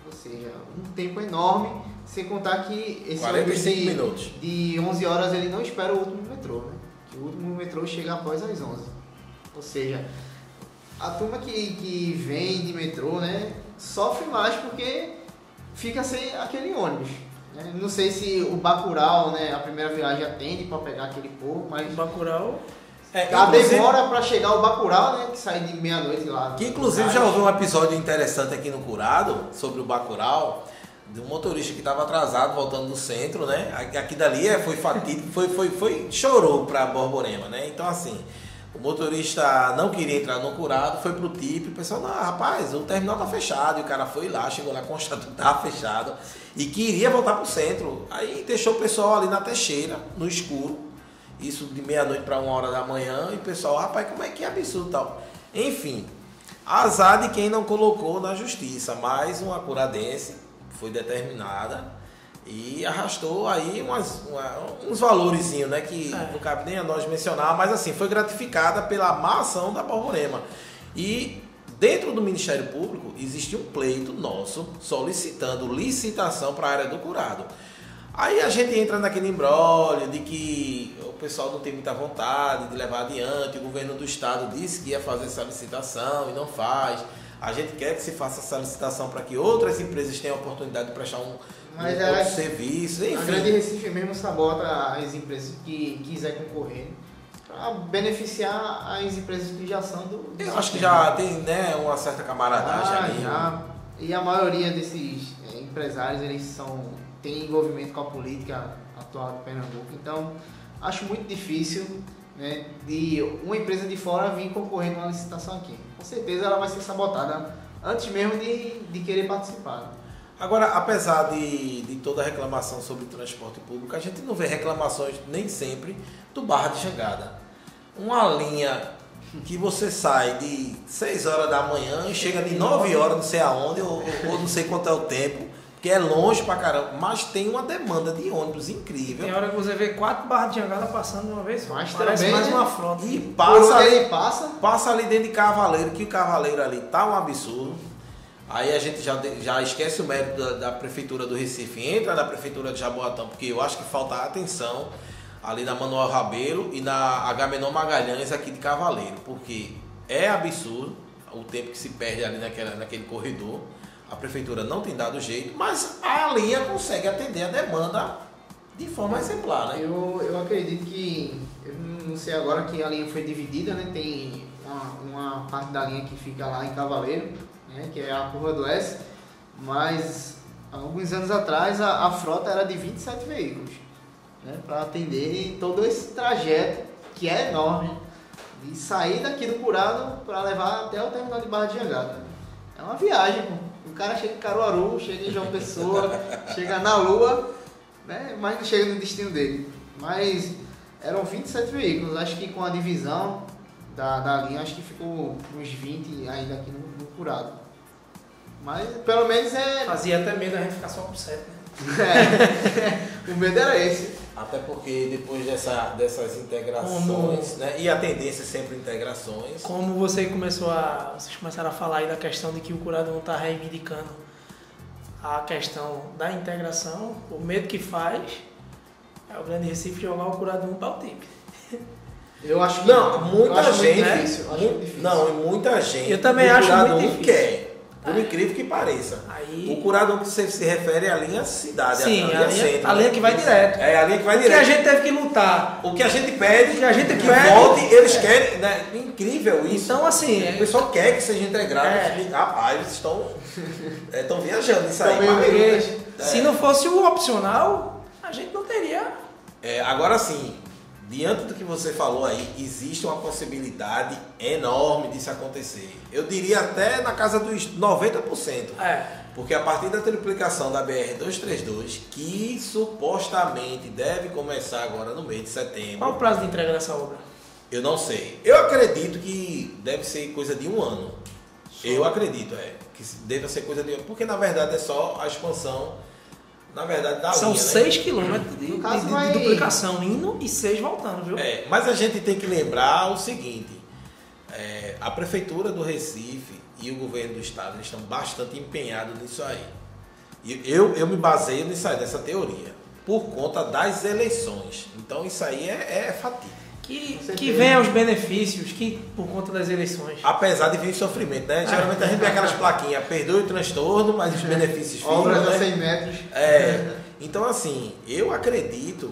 [SPEAKER 1] ou seja, um tempo enorme. Sem contar que esse
[SPEAKER 2] 45 minutos.
[SPEAKER 1] De 11 horas ele não espera o último metrô, né? Que o último metrô chega após as 11. Ou seja, a turma que vem de metrô, né, sofre mais porque fica sem aquele ônibus. Né? Não sei se o Bacurau, né, a primeira viagem atende para pegar aquele povo, mas...
[SPEAKER 3] O Bacurau...
[SPEAKER 1] a demora para chegar o Bacurau, né, que sai de meia-noite lá.
[SPEAKER 2] Que inclusive já houve um episódio interessante aqui no Curado, sobre o Bacurau, de um motorista que estava atrasado voltando do centro, né? Aqui dali foi fatídico, chorou para Borborema, né? Então assim, o motorista não queria entrar no Curado, foi pro TIP, o pessoal, não, rapaz, o terminal tá fechado, e o cara foi lá, chegou lá, constatou que tava fechado e queria voltar pro centro. Aí deixou o pessoal ali na Teixeira, no escuro, isso de meia-noite para 1 hora da manhã, e o pessoal, rapaz, como é que é absurdo tal. Enfim, azar de quem não colocou na justiça, mais uma curadense foi determinada e arrastou aí uns valorezinhos, né, que não cabe nem a nós mencionar, mas assim, foi gratificada pela má ação da Borborema. E dentro do Ministério Público existe um pleito nosso solicitando licitação para a área do Curado. Aí a gente entra naquele imbróglio de que o pessoal não tem muita vontade de levar adiante, o governo do estado disse que ia fazer essa licitação e não faz. A gente quer que se faça essa licitação para que outras empresas tenham a oportunidade de prestar outro serviço. Enfim.
[SPEAKER 1] A Grande Recife mesmo sabota as empresas que quiser concorrer para beneficiar as empresas que já são do
[SPEAKER 2] Eu acho que já tem, né, uma certa camaradagem ali.
[SPEAKER 1] Já. E a maioria desses empresários eles têm envolvimento com a política atual de Pernambuco. Então, acho muito difícil, né, de uma empresa de fora vir concorrer numa licitação aqui. Com certeza ela vai ser sabotada antes mesmo de querer participar.
[SPEAKER 2] Agora, apesar de toda a reclamação sobre transporte público, a gente não vê reclamações nem sempre do Barra de Jangada. Uma linha que você sai de 6 horas da manhã e chega de 9 horas, não sei aonde, ou não sei quanto é o tempo, que é longe pra caramba, mas tem uma demanda de ônibus incrível.
[SPEAKER 3] Tem hora que você vê 4 barras de jangada passando de uma vez só.
[SPEAKER 1] Mas
[SPEAKER 3] parece
[SPEAKER 1] também,
[SPEAKER 3] mais
[SPEAKER 1] né?
[SPEAKER 3] uma frota.
[SPEAKER 2] E
[SPEAKER 1] Passa.
[SPEAKER 2] passa ali dentro de Cavaleiro, que o Cavaleiro ali tá um absurdo. Aí a gente já esquece o mérito da Prefeitura do Recife, entra na Prefeitura de Jaboatão, porque eu acho que falta atenção ali na Manuel Rabelo e na Agamenon Magalhães aqui de Cavaleiro, porque é absurdo o tempo que se perde ali naquele corredor. A Prefeitura não tem dado jeito, mas a linha consegue atender a demanda de forma exemplar, né?
[SPEAKER 1] Eu acredito que, eu não sei agora que a linha foi dividida, né? Tem uma parte da linha que fica lá em Cavaleiro, né? Que é a curva do S, mas alguns anos atrás a frota era de 27 veículos, né? Para atender todo esse trajeto que é enorme, de sair daqui do Curado para levar até o terminal de Barra de Jangada. É uma viagem, pô. O cara chega em Caruaru, chega em João Pessoa, chega na Lua, né? Mas não chega no destino dele. Mas eram 27 veículos, acho que com a divisão da linha, acho que ficou uns 20 ainda aqui no Curado. Mas pelo menos
[SPEAKER 3] Fazia até medo a gente ficar só com 7, né?
[SPEAKER 1] o medo era esse.
[SPEAKER 2] Até porque depois dessas integrações, né? E a tendência é sempre integrações.
[SPEAKER 3] Como vocês começaram a falar aí da questão de que o Curado não está reivindicando a questão da integração, o medo que faz é o Grande Recife jogar o Curado 1 para o TIP.
[SPEAKER 1] Eu acho que
[SPEAKER 2] Não, muita gente.
[SPEAKER 1] Muito difícil, acho muito difícil.
[SPEAKER 2] Não, e muita gente.
[SPEAKER 3] Eu também
[SPEAKER 2] do
[SPEAKER 3] acho
[SPEAKER 2] Curado
[SPEAKER 3] muito
[SPEAKER 2] um
[SPEAKER 3] difícil.
[SPEAKER 2] quer. Por incrível que pareça.
[SPEAKER 3] Aí-
[SPEAKER 2] O Curado que você se refere é a linha cidade,
[SPEAKER 3] Sim,
[SPEAKER 2] a linha centro.
[SPEAKER 3] a linha que vai direto.
[SPEAKER 2] É a linha que vai
[SPEAKER 3] Porque
[SPEAKER 2] direto.
[SPEAKER 3] a gente teve que lutar.
[SPEAKER 2] O que a gente pede,
[SPEAKER 3] O que a gente
[SPEAKER 2] que
[SPEAKER 3] pede-
[SPEAKER 2] volte, eles querem, né? Incrível isso.
[SPEAKER 3] Então, assim,
[SPEAKER 2] o pessoal quer que seja integrado.
[SPEAKER 3] É.
[SPEAKER 2] Rapaz, eles estão viajando nisso aí.
[SPEAKER 1] Estão meio
[SPEAKER 2] mas-
[SPEAKER 1] birutas.
[SPEAKER 3] se não fosse o opcional, a gente não teria.
[SPEAKER 2] Agora sim, diante do que você falou aí, existe uma possibilidade enorme disso acontecer. Eu diria até na casa dos 90%. Porque a partir da triplicação da BR-232, que supostamente deve começar agora no mês de setembro.
[SPEAKER 3] Qual o prazo de entrega dessa obra?
[SPEAKER 2] Eu não sei. Eu acredito que deve ser coisa de 1 ano. Eu acredito, que deve ser coisa de 1 ano. Porque na verdade é só a expansão, na verdade, da
[SPEAKER 3] São
[SPEAKER 2] linha,
[SPEAKER 3] 6 quilômetros de
[SPEAKER 1] No caso, vai-
[SPEAKER 3] duplicação, indo e 6 voltando, viu?
[SPEAKER 2] Mas a gente tem que lembrar o seguinte, a Prefeitura do Recife e o governo do estado eles estão bastante empenhados nisso aí. E eu me baseio nessa teoria, por conta das eleições. Então isso aí é fatídico.
[SPEAKER 3] Que venham os benefícios que por conta das eleições.
[SPEAKER 2] Apesar de vir sofrimento, né? Geralmente a gente vê aquelas plaquinhas, perdoe o transtorno, mas os benefícios ficam,
[SPEAKER 1] Obras
[SPEAKER 2] né?
[SPEAKER 1] a 100 metros.
[SPEAKER 2] Então assim, eu acredito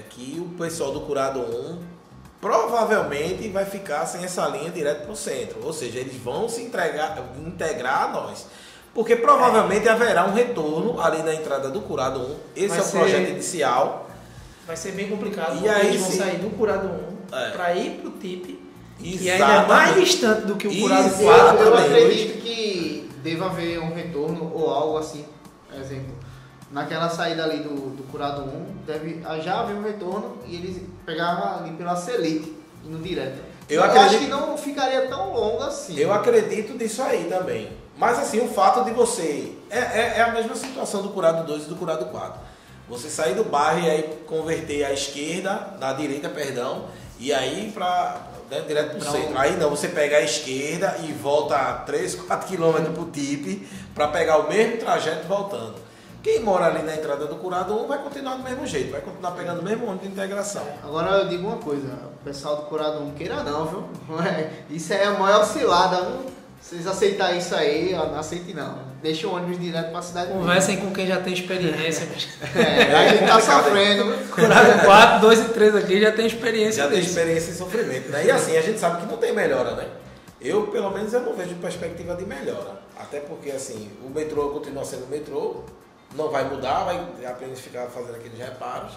[SPEAKER 2] que o pessoal do Curado 1 provavelmente vai ficar sem essa linha direto para o centro. Ou seja, eles vão se integrar a nós. Porque provavelmente haverá um retorno ali na entrada do Curado 1. Esse
[SPEAKER 3] Vai
[SPEAKER 2] é o
[SPEAKER 3] ser-
[SPEAKER 2] projeto inicial.
[SPEAKER 3] Vai ser bem complicado,
[SPEAKER 2] E
[SPEAKER 3] porque
[SPEAKER 2] aí,
[SPEAKER 3] eles vão
[SPEAKER 2] sim.
[SPEAKER 3] sair do Curado 1 para ir pro TIP, que ainda é
[SPEAKER 2] Exatamente.
[SPEAKER 3] mais distante do que o Curado
[SPEAKER 2] Exato.
[SPEAKER 3] 4.
[SPEAKER 1] Eu
[SPEAKER 2] Exatamente.
[SPEAKER 1] acredito que deva haver um retorno ou algo assim. Por exemplo, naquela saída ali do Curado 1, deve já haver um retorno e eles pegavam ali pela Selite, indo direto.
[SPEAKER 2] Eu
[SPEAKER 1] acho
[SPEAKER 2] acredito-
[SPEAKER 1] que não ficaria tão longo assim.
[SPEAKER 2] Eu acredito nisso aí também. Mas assim, o fato de você... É a mesma situação do Curado 2 e do Curado 4. Você sair do bairro e aí converter à esquerda, na direita, perdão, e aí direto pro centro. Aí não, você pega a esquerda e volta 3, 4 quilômetros pro TIP para pegar o mesmo trajeto voltando. Quem mora ali na entrada do Curado 1 vai continuar do mesmo jeito, vai continuar pegando o mesmo ônibus de integração.
[SPEAKER 1] Agora eu digo uma coisa, o pessoal do Curado 1 queira não, viu? Isso é a maior oscilada, viu? Vocês aceitarem isso aí, ó, não aceitem não. Deixa o ônibus direto pra cidade.
[SPEAKER 3] Conversem com quem já tem experiência. Mas...
[SPEAKER 1] A gente tá sofrendo.
[SPEAKER 3] Curado 4, 2 e 3 aqui já tem experiência
[SPEAKER 2] Já tem
[SPEAKER 3] disso.
[SPEAKER 2] experiência em sofrimento, né? E assim, a gente sabe que não tem melhora, né? Eu, pelo menos, eu não vejo perspectiva de melhora. Até porque, assim, o metrô continua sendo metrô, não vai mudar, vai apenas ficar fazendo aqueles reparos.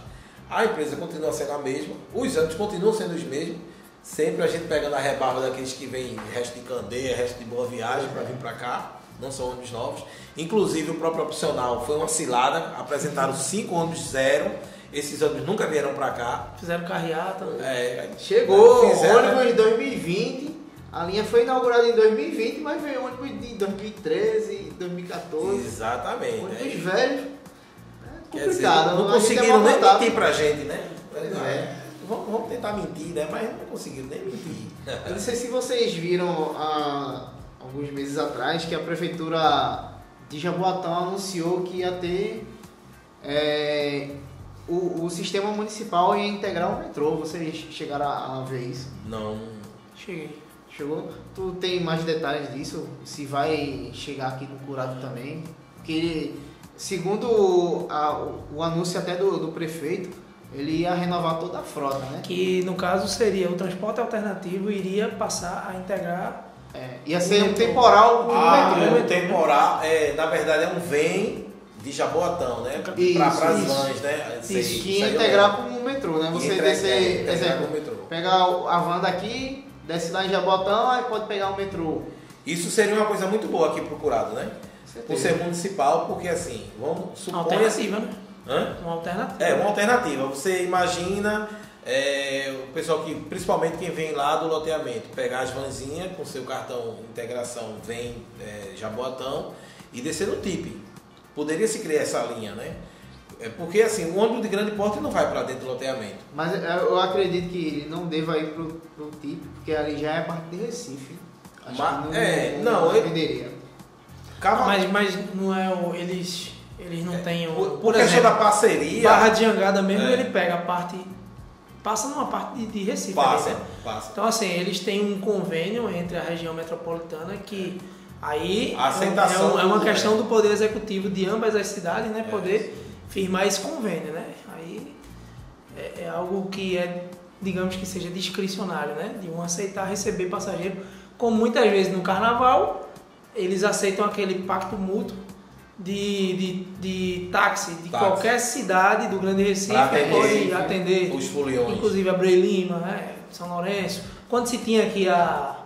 [SPEAKER 2] A empresa continua sendo a mesma, os anos continuam sendo os mesmos, Sempre a gente pegando a rebarba daqueles que vêm resto de Candeia, resto de Boa Viagem para vir para cá. Não são ônibus novos. Inclusive o próprio opcional foi uma cilada. Apresentaram 5 ônibus zero. Esses ônibus nunca vieram para cá.
[SPEAKER 3] Fizeram carreata.
[SPEAKER 1] Chegou
[SPEAKER 2] Fizeram,
[SPEAKER 1] ônibus em 2020. A linha foi inaugurada em 2020, mas veio ônibus de 2013, 2014.
[SPEAKER 2] Exatamente.
[SPEAKER 1] Ônibus velho.
[SPEAKER 2] Quer dizer,
[SPEAKER 1] Complicado.
[SPEAKER 2] não
[SPEAKER 1] a gente
[SPEAKER 2] conseguiram nem
[SPEAKER 1] maltratado.
[SPEAKER 2] mentir pra gente, né?
[SPEAKER 1] Vamos
[SPEAKER 2] Vamos tentar mentir, né? Mas não conseguiram nem mentir.
[SPEAKER 1] Eu não sei se vocês viram alguns meses atrás que a prefeitura de Jaboatão anunciou que ia ter o sistema municipal ia integrar o metrô. Vocês chegaram a ver isso?
[SPEAKER 2] Não.
[SPEAKER 3] Cheguei.
[SPEAKER 1] Chegou? Tu tem mais detalhes disso? Se vai chegar aqui no Curado também? Porque, segundo o anúncio até do prefeito, ele ia renovar toda a frota, né?
[SPEAKER 3] Que no caso seria o transporte alternativo iria passar a integrar.
[SPEAKER 1] Ia ser um temporal com o metrô.
[SPEAKER 2] O temporal, na verdade, é um vem de Jaboatão, né? Para as vans, né?
[SPEAKER 3] Isso.
[SPEAKER 1] Que ia integrar com o metrô, né? Você descer,
[SPEAKER 2] com o metrô.
[SPEAKER 1] pega a van daqui, desce lá em Jaboatão, aí pode pegar o metrô.
[SPEAKER 2] Isso seria uma coisa muito boa aqui procurado, né?
[SPEAKER 1] Com
[SPEAKER 2] Por
[SPEAKER 1] certeza.
[SPEAKER 2] ser municipal, porque assim, vamos supor.
[SPEAKER 3] Alternativa, né?
[SPEAKER 2] Hã?
[SPEAKER 3] Uma alternativa.
[SPEAKER 2] É, uma alternativa. Você imagina o pessoal que, principalmente quem vem lá do loteamento, pegar as vanzinhas com seu cartão de integração, vem Jaboatão e descer no TIP. Poderia se criar essa linha, né? Porque assim, o ônibus de grande porte não vai para dentro do loteamento.
[SPEAKER 1] Mas eu acredito que ele não deva ir pro TIP, porque ali já é parte de Recife. Acho que não venderia.
[SPEAKER 3] Mas não é eles não têm
[SPEAKER 2] Por questão da parceria.
[SPEAKER 3] Barra de Jangada mesmo, ele pega a parte. Passa numa parte de Recife.
[SPEAKER 2] Passa.
[SPEAKER 3] Então assim, eles têm um convênio entre a região metropolitana que aí
[SPEAKER 2] A aceitação
[SPEAKER 3] é uma questão do Poder Executivo de ambas as cidades, né? Poder firmar esse convênio, né? Aí é algo que digamos que seja discricionário, né? De um aceitar receber passageiro, como muitas vezes no carnaval eles aceitam aquele pacto mútuo de táxi de qualquer cidade do Grande Recife, pode atender
[SPEAKER 2] os foliões.
[SPEAKER 3] Inclusive Abreu Lima, né? São Lourenço. Quando se tinha aqui a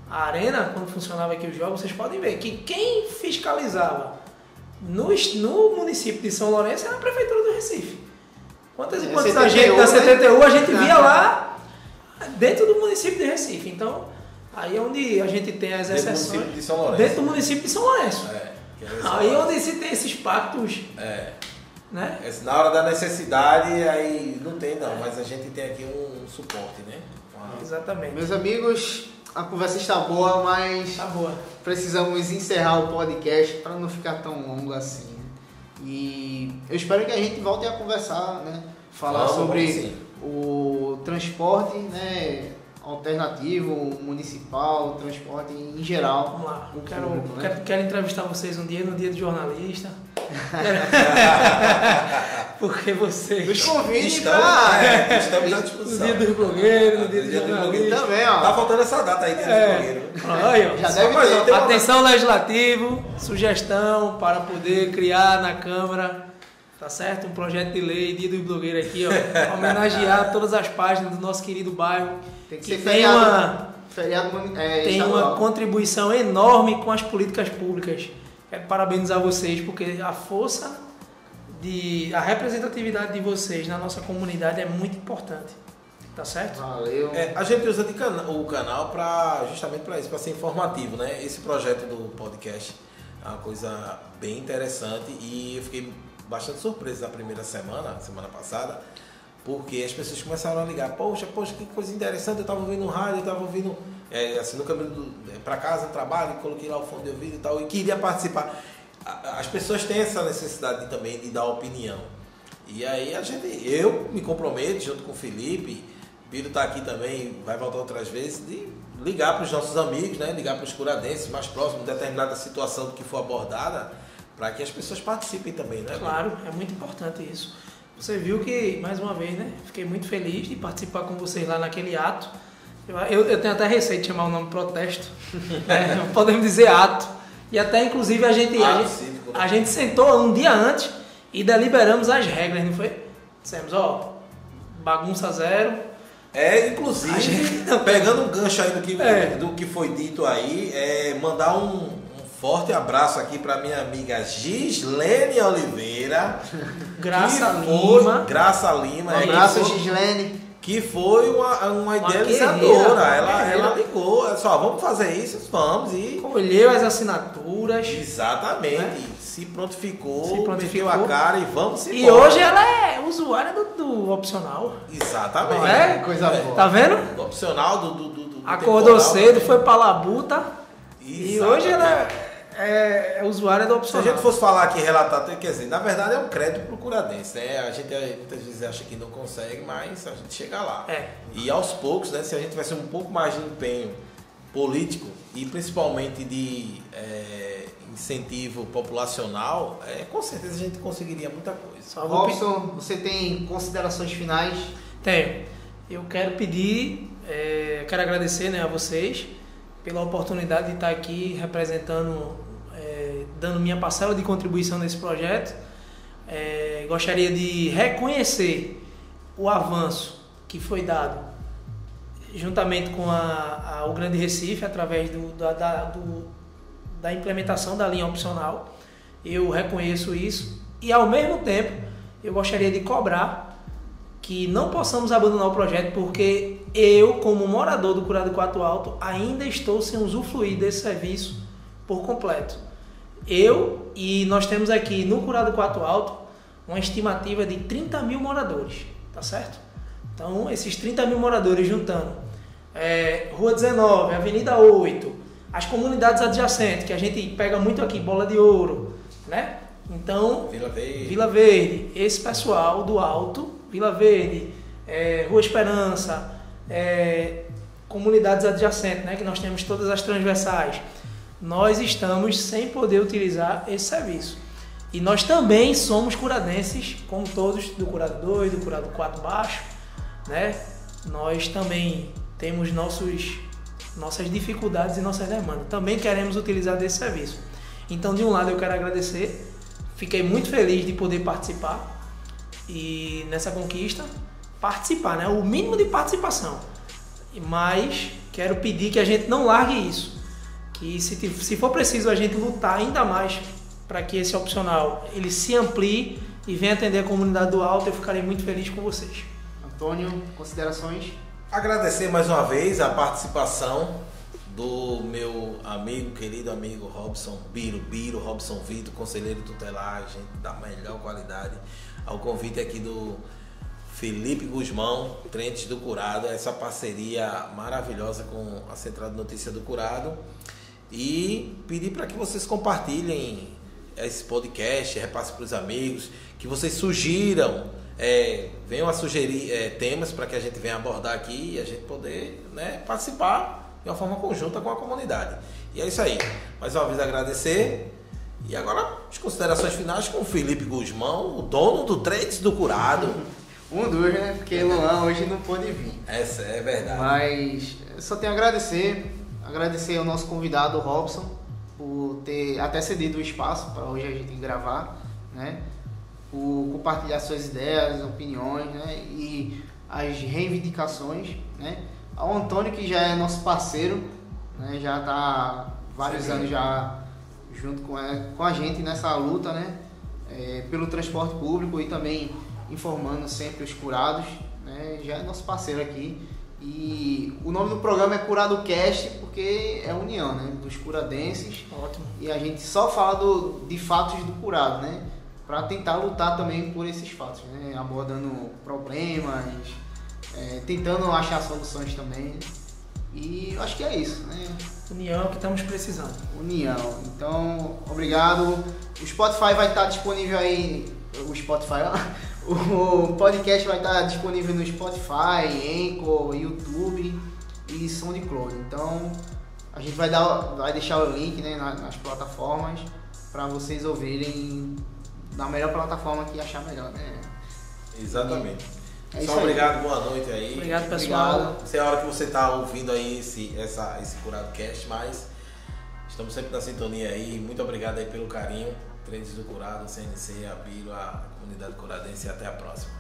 [SPEAKER 3] arena, quando funcionava aqui os jogos, vocês podem ver que quem fiscalizava no município de São Lourenço era a Prefeitura do Recife. Quantas da gente da CTTU a gente via lá dentro do município de Recife. Então, aí é onde a gente tem as exceções. Dentro do município de São Lourenço. Aí é onde se tem esses pactos. Né?
[SPEAKER 2] Na hora da necessidade, aí não tem não, mas a gente tem aqui um suporte, né?
[SPEAKER 3] Exatamente.
[SPEAKER 1] Meus amigos, a conversa está boa, mas
[SPEAKER 3] Tá boa.
[SPEAKER 1] precisamos encerrar o podcast para não ficar tão longo assim. E eu espero que a gente volte a conversar, né? Falar sobre o transporte, né? Alternativo, municipal, transporte em geral.
[SPEAKER 3] Vamos lá.
[SPEAKER 1] Público,
[SPEAKER 3] Quero entrevistar vocês no dia de jornalista. Porque vocês.
[SPEAKER 1] Os convites
[SPEAKER 2] estamos à disposição.
[SPEAKER 3] No dia do blogueiro, no dia do jornalista.
[SPEAKER 1] Também, ó.
[SPEAKER 2] Tá faltando essa data aí, dia do blogueiro.
[SPEAKER 3] Aí, ó.
[SPEAKER 1] Já deve ter.
[SPEAKER 3] Atenção legislativo, sugestão para poder criar na Câmara, tá certo? Um projeto de lei, dia do blogueiro aqui, ó. Homenagear todas as páginas do nosso querido bairro.
[SPEAKER 1] Tem que
[SPEAKER 3] que
[SPEAKER 1] ser
[SPEAKER 3] tem tem
[SPEAKER 1] estadual.
[SPEAKER 3] uma contribuição enorme com as políticas públicas. Quero parabenizar vocês, porque a força a representatividade de vocês na nossa comunidade é muito importante. Tá certo?
[SPEAKER 1] Valeu.
[SPEAKER 2] A gente usa o canal justamente para isso, para ser informativo, né? Esse projeto do podcast é uma coisa bem interessante e eu fiquei bastante surpreso na primeira semana passada, porque as pessoas começaram a ligar, poxa, que coisa interessante, eu estava ouvindo no rádio, eu estava ouvindo assim, no caminho para casa, no trabalho, coloquei lá o fone de ouvido e tal, e queria participar. As pessoas têm essa necessidade também de dar opinião. E aí eu me comprometo junto com o Felipe, Biro está aqui também, vai voltar outras vezes, de ligar para os nossos amigos, né? Ligar para os curadenses mais próximos, determinada situação que for abordada, para que as pessoas participem também, né?
[SPEAKER 3] Claro, é muito importante isso. Você viu que, mais uma vez, né? Fiquei muito feliz de participar com vocês lá naquele ato. Eu tenho até receio de chamar o nome protesto, né? Podemos dizer ato. E até, inclusive, a gente sentou um dia antes e deliberamos as regras, não foi? Dissemos, bagunça zero,
[SPEAKER 2] Inclusive, pegando um gancho aí do que foi dito aí, mandar um forte abraço aqui para minha amiga Gislene Oliveira.
[SPEAKER 3] Graça Lima.
[SPEAKER 1] Um abraço, Gislene.
[SPEAKER 2] Que foi uma idealizadora. Ela ligou, só vamos fazer isso, vamos. E
[SPEAKER 3] colheu as assinaturas.
[SPEAKER 2] Exatamente. Né? Se prontificou, meteu a cara e vamos embora.
[SPEAKER 3] E hoje ela é usuária do opcional.
[SPEAKER 2] Exatamente.
[SPEAKER 1] Coisa boa.
[SPEAKER 3] Tá vendo?
[SPEAKER 2] Do opcional do
[SPEAKER 3] acordou cedo, foi pra Labuta.
[SPEAKER 2] Exatamente.
[SPEAKER 3] E hoje ela é usuária do opcional.
[SPEAKER 2] Se a gente fosse falar aqui, relatar, quer dizer, na verdade é um crédito pro curadense, né? A gente muitas vezes acha que não consegue, mas a gente chega lá. E aos poucos, né? Se a gente tivesse um pouco mais de empenho político e principalmente de incentivo populacional, com certeza a gente conseguiria muita coisa.
[SPEAKER 1] Robson, você tem considerações finais?
[SPEAKER 3] Tenho. Eu quero pedir, quero agradecer, né, a vocês pela oportunidade de estar aqui representando, dando minha parcela de contribuição nesse projeto. Gostaria de reconhecer o avanço que foi dado juntamente com o Grande Recife através da implementação da linha opcional. Eu reconheço isso e, ao mesmo tempo, eu gostaria de cobrar que não possamos abandonar o projeto, porque eu, como morador do Curado 4 Alto, ainda estou sem usufruir desse serviço por completo. E nós temos aqui no Curado 4 Alto uma estimativa de 30 mil moradores, tá certo? Então, esses 30 mil moradores juntando Rua 19, Avenida 8, as comunidades adjacentes, que a gente pega muito aqui, Bola de Ouro, né? Então, Vila Verde, esse pessoal do Alto, Vila Verde, Rua Esperança, comunidades adjacentes, né? Que nós temos todas as transversais, nós estamos sem poder utilizar esse serviço. E nós também somos curadenses, como todos do Curado 2, do Curado 4 Baixo, né? Nós também temos nossas dificuldades e nossas demandas. Também queremos utilizar desse serviço. Então, de um lado, eu quero agradecer. Fiquei muito feliz de poder participar e nessa conquista, participar, né? O mínimo de participação. Mas quero pedir que a gente não largue isso. Que se for preciso a gente lutar ainda mais para que esse opcional ele se amplie e venha atender a comunidade do Alto, eu ficarei muito feliz com vocês.
[SPEAKER 1] Antônio, considerações?
[SPEAKER 2] Agradecer mais uma vez a participação do meu querido amigo Robson Robson Vitor, conselheiro tutelar, gente da melhor qualidade, ao convite aqui do Felipe Guzmão, Trentes do Curado, essa parceria maravilhosa com a Central de Notícia do Curado, e pedir para que vocês compartilhem esse podcast, repasse para os amigos, que vocês sugiram, venham a sugerir temas para que a gente venha abordar aqui e a gente poder, né, participar de uma forma conjunta com a comunidade. E é isso aí. Mais uma vez agradecer. E agora as considerações finais com o Felipe Guzmão, o dono do Trades do Curado.
[SPEAKER 1] Um dos, né? Porque Luan hoje não pôde vir.
[SPEAKER 2] Essa é verdade.
[SPEAKER 1] Mas eu só tenho a agradecer ao nosso convidado, o Robson, por ter até cedido o espaço para hoje a gente gravar, né? Por compartilhar suas ideias, opiniões, né? E as reivindicações, né? Ao Antônio, que já é nosso parceiro, né? Já está vários anos já junto com a gente nessa luta, né? Pelo transporte público e também informando sempre os curados, né? Já é nosso parceiro aqui. E o nome do programa é Curado Cast, porque é a união, né? Dos curadenses.
[SPEAKER 3] Ótimo.
[SPEAKER 1] E a gente só fala de fatos do curado, né? Para tentar lutar também por esses fatos, né? Abordando problemas, tentando achar soluções também. E eu acho que é isso, né?
[SPEAKER 3] União é o que estamos precisando.
[SPEAKER 1] União. Então, obrigado. O Spotify vai estar disponível aí. O podcast vai estar disponível no Spotify, Anchor, YouTube e SoundCloud. Então, a gente vai deixar o link, né, nas plataformas para vocês ouvirem na melhor plataforma que achar melhor, né?
[SPEAKER 2] Exatamente.
[SPEAKER 1] Só
[SPEAKER 2] obrigado, boa noite aí.
[SPEAKER 3] Obrigado, pessoal.
[SPEAKER 1] Obrigado.
[SPEAKER 2] Não sei a hora que você está ouvindo aí esse Curado Cast, mas estamos sempre na sintonia aí. Muito obrigado aí pelo carinho. Trades do Curado, CNC, a Biro, a comunidade curadense, e até a próxima.